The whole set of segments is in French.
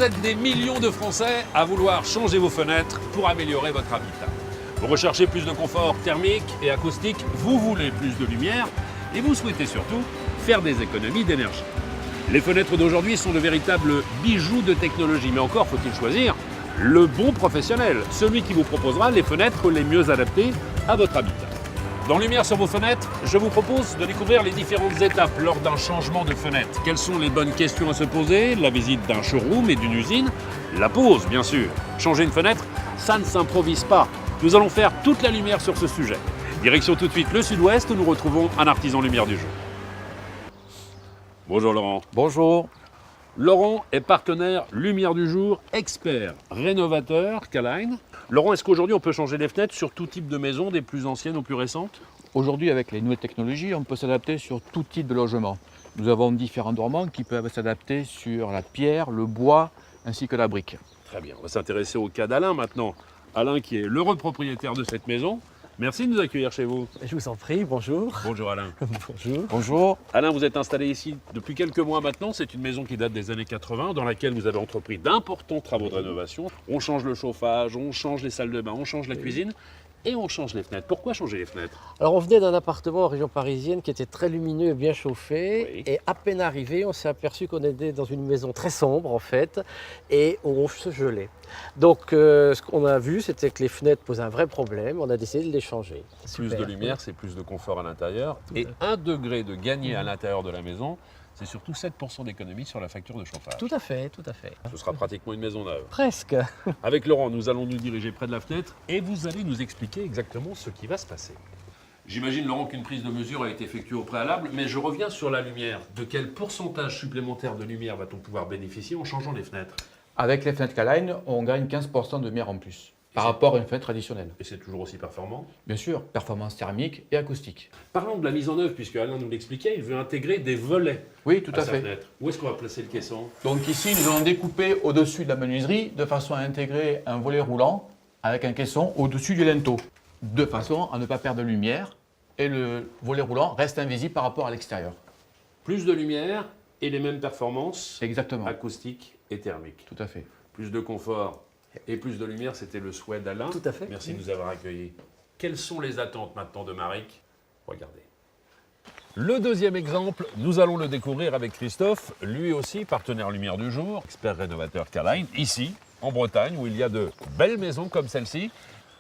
Vous êtes des millions de Français à vouloir changer vos fenêtres pour améliorer votre habitat. Vous recherchez plus de confort thermique et acoustique, vous voulez plus de lumière et vous souhaitez surtout faire des économies d'énergie. Les fenêtres d'aujourd'hui sont de véritables bijoux de technologie, mais encore faut-il choisir le bon professionnel, celui qui vous proposera les fenêtres les mieux adaptées à votre habitat. Dans Lumière sur vos fenêtres, je vous propose de découvrir les différentes étapes lors d'un changement de fenêtre. Quelles sont les bonnes questions à se poser? La visite d'un showroom et d'une usine, la pose bien sûr. Changer une fenêtre, ça ne s'improvise pas. Nous allons faire toute la lumière sur ce sujet. Direction tout de suite le sud-ouest où nous retrouvons un artisan lumière du jour. Bonjour Laurent. Bonjour. Laurent est partenaire lumière du jour, expert rénovateur K-Line. Laurent, est-ce qu'aujourd'hui on peut changer les fenêtres sur tout type de maison, des plus anciennes aux plus récentes? Aujourd'hui, avec les nouvelles technologies, on peut s'adapter sur tout type de logement. Nous avons différents dormants qui peuvent s'adapter sur la pierre, le bois ainsi que la brique. Très bien, on va s'intéresser au cas d'Alain maintenant. Alain qui est l'heureux propriétaire de cette maison. Merci de nous accueillir chez vous. Je vous en prie, bonjour. Bonjour Alain. Bonjour. Bonjour. Alain, vous êtes installé ici depuis quelques mois maintenant. C'est une maison qui date des années 80 dans laquelle vous avez entrepris d'importants travaux de rénovation. On change le chauffage, on change les salles de bain, on change la cuisine et on change les fenêtres. Pourquoi changer les fenêtres? Alors on venait d'un appartement en région parisienne qui était très lumineux et bien chauffé. Oui. Et à peine arrivé, on s'est aperçu qu'on était dans une maison très sombre en fait et on se gelait. Donc ce qu'on a vu, c'était que les fenêtres posaient un vrai problème. On a décidé de les changer. Plus Super. de lumière, c'est plus de confort à l'intérieur. Et 1 degré de gagné à l'intérieur de la maison, c'est surtout 7% d'économie sur la facture de chauffage. Tout à fait, tout à fait. Ce sera pratiquement une maison neuve. Presque. Avec Laurent, nous allons nous diriger près de la fenêtre et vous allez nous expliquer exactement ce qui va se passer. J'imagine, Laurent, qu'une prise de mesure a été effectuée au préalable, mais je reviens sur la lumière. De quel pourcentage supplémentaire de lumière va-t-on pouvoir bénéficier en changeant les fenêtres? Avec les fenêtres K-Line, on gagne 15% de lumière en plus par rapport à une fenêtre traditionnelle. Et c'est toujours aussi performant? Bien sûr, performance thermique et acoustique. Parlons de la mise en œuvre, puisque Alain nous l'expliquait, il veut intégrer des volets Oui, tout à sa fait. fenêtre. Où est-ce qu'on va placer le caisson? Donc ici, nous allons découper au-dessus de la menuiserie de façon à intégrer un volet roulant avec un caisson au-dessus du linteau, de façon à ne pas perdre de lumière et le volet roulant reste invisible par rapport à l'extérieur. Plus de lumière et les mêmes performances Exactement, acoustiques et thermiques. tout à fait. Plus de confort et plus de lumière, c'était le souhait d'Alain. Tout à fait. Merci de nous avoir accueillis. Quelles sont les attentes maintenant de Maric? Regardez. Le deuxième exemple, nous allons le découvrir avec Christophe, lui aussi partenaire lumière du jour, expert rénovateur K-Line, ici, en Bretagne, où il y a de belles maisons comme celle-ci.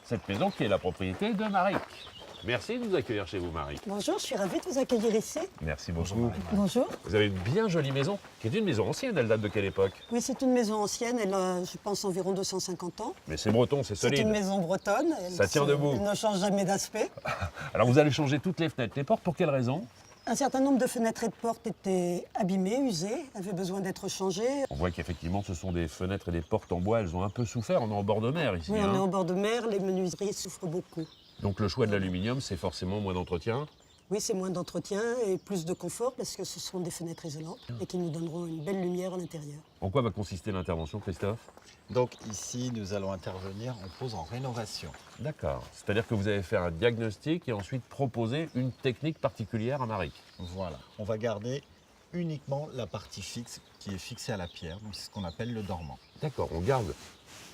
Cette maison qui est la propriété de Maric. Merci de nous accueillir chez vous, Maric. Bonjour, je suis ravie de vous accueillir ici. Merci beaucoup. Bonjour. Vous avez une bien jolie maison, qui est une maison ancienne. Elle date de quelle époque? Oui, c'est une maison ancienne, elle a, je pense, environ 250 ans. Mais c'est breton, c'est C'est solide. une maison bretonne. Ça tient debout. Elle ne change jamais d'aspect. Alors vous allez changer toutes les fenêtres, les portes, pour quelle raison? Un certain nombre de fenêtres et de portes étaient abîmées, usées, avaient besoin d'être changées. On voit qu'effectivement ce sont des fenêtres et des portes en bois, elles ont un peu souffert, on est en bord de mer ici. Oui, on est hein. en bord de mer, les menuiseries souffrent beaucoup. Donc le choix de l'aluminium, c'est forcément moins d'entretien. Oui, c'est moins d'entretien et plus de confort parce que ce sont des fenêtres isolantes et qui nous donneront une belle lumière à l'intérieur. En quoi va consister l'intervention, Christophe? Donc ici, nous allons intervenir en pose en rénovation. D'accord. C'est-à-dire que vous allez faire un diagnostic et ensuite proposer une technique particulière à Maric. Voilà, on va garder uniquement la partie fixe qui est fixée à la pierre, donc c'est ce qu'on appelle le dormant. D'accord, on garde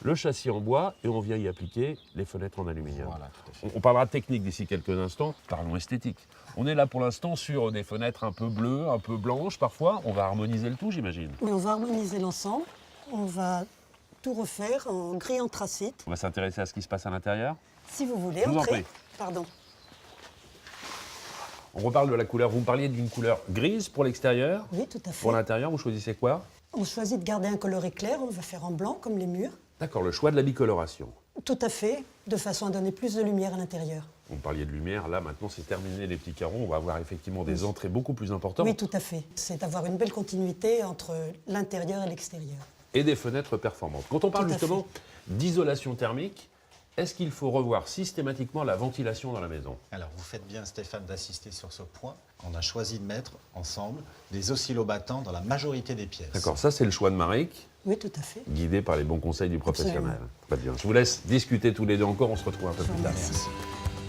le châssis en bois et on vient y appliquer les fenêtres en aluminium. Voilà, tout à fait. On parlera technique d'ici quelques instants, parlons esthétique. On est là pour l'instant sur des fenêtres un peu bleues, un peu blanches parfois. On va harmoniser le tout, j'imagine. Oui, on va harmoniser l'ensemble. On va tout refaire en gris anthracite. On va s'intéresser à ce qui se passe à l'intérieur. Si vous voulez, Je vous en entrez. prie. Pardon. On reparle de la couleur. Vous me parliez d'une couleur grise pour l'extérieur. Oui, tout à fait. Pour l'intérieur, vous choisissez quoi? On choisit de garder un color éclair, on va faire en blanc comme les murs. D'accord, le choix de la bicoloration. Tout à fait, de façon à donner plus de lumière à l'intérieur. Vous me parliez de lumière, là maintenant c'est terminé les petits carreaux, on va avoir effectivement des entrées beaucoup plus importantes Oui, tout à fait. C'est d'avoir une belle continuité entre l'intérieur et l'extérieur. et des fenêtres performantes. Quand on parle Tout à justement d'isolation thermique, est-ce qu'il faut revoir systématiquement la ventilation dans la maison? Alors vous faites bien Stéphane d'insister sur ce point. On a choisi de mettre ensemble des oscillobattants dans la majorité des pièces. D'accord, ça c'est le choix de Maric, Oui, tout à fait. guidé par les bons conseils du professionnel. Absolument. Très bien, je vous laisse discuter tous les deux encore, on se retrouve un peu plus tard. Merci.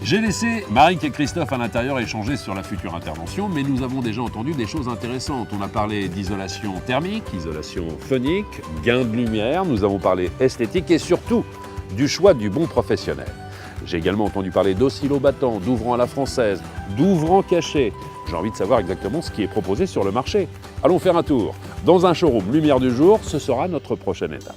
J'ai laissé Marik et Christophe à l'intérieur échanger sur la future intervention, mais nous avons déjà entendu des choses intéressantes. On a parlé d'isolation thermique, isolation phonique, gain de lumière, nous avons parlé esthétique et surtout du choix du bon professionnel. J'ai également entendu parler d'oscillobattants, d'ouvrants à la française, d'ouvrants cachés. J'ai envie de savoir exactement ce qui est proposé sur le marché. Allons faire un tour. Dans un showroom Lumière du jour, ce sera notre prochaine étape.